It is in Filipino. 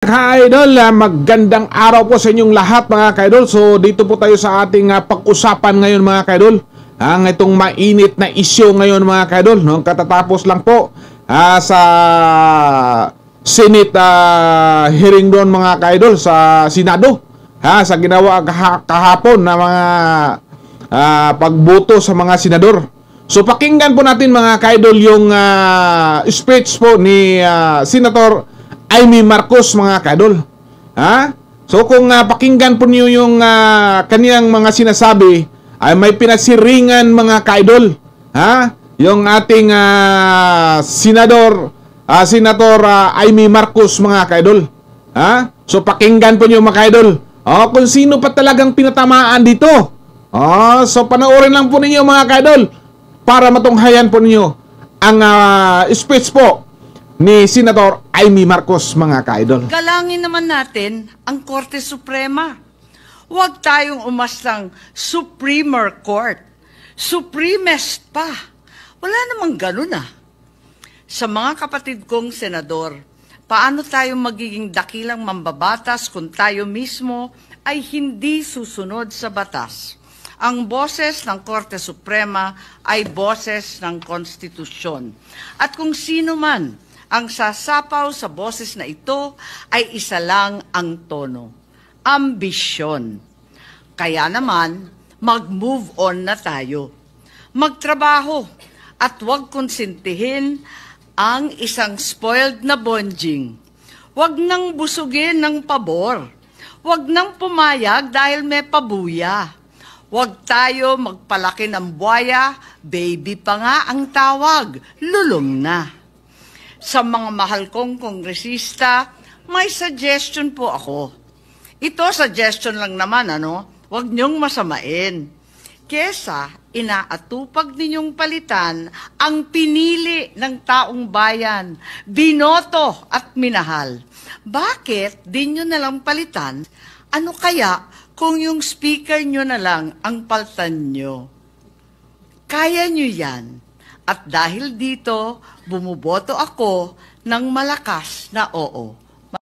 Ka-idol, magandang araw po sa inyong lahat mga ka-idol. So dito po tayo sa ating pag-usapan ngayon mga ka-idol. Ang itong mainit na issue ngayon mga ka-idol, no? Katatapos lang po sa Senate hearing doon mga ka-idol sa Senado. Sa ginawa kahapon na mga pagboto sa mga senador. So pakinggan po natin mga ka-idol yung speech po ni Senator Amy Marcos mga ka-idol. So kung pakinggan po niyo yung kaniyang mga sinasabi, ay may pinasiringan mga ka-idol. Yung ating Senator Amy Marcos mga ka-idol. So pakinggan po niyo mga ka-idol. Kung sino pa talagang pinatamaan dito. So panoorin lang po ninyo mga ka-idol para matunghayan po ninyo ang speech po ni Senator Amy Marcos mga ka-idol. Galangin naman natin ang Korte Suprema. Huwag tayong umasang Supremer Court. Supremest pa. Wala namang ganun Sa mga kapatid kong senador, paano tayo magiging dakilang mambabatas kung tayo mismo ay hindi susunod sa batas? Ang boses ng Korte Suprema ay boses ng konstitusyon. At kung sino man ang sasapaw sa boses na ito ay isa lang ang tono, ambisyon. Kaya naman, mag-move on na tayo. Magtrabaho at huwag konsintihin ang isang spoiled na bonjing. Huwag nang busugin ng pabor. Huwag nang pumayag dahil may pabuya. Huwag tayo magpalaki ng buwaya, baby pa nga ang tawag, lulong na. Sa mga mahal kong kongresista, may suggestion po ako. Ito, suggestion lang naman, Huwag niyong masamain. Kesa inaatupag ninyong palitan ang pinili ng taong bayan, binoto at minahal. Bakit di nyo nalang palitan? Ano kaya kung yung speaker nyo na lang ang paltan nyo? Kaya nyo yan. At dahil dito, bumuboto ako ng malakas na oo.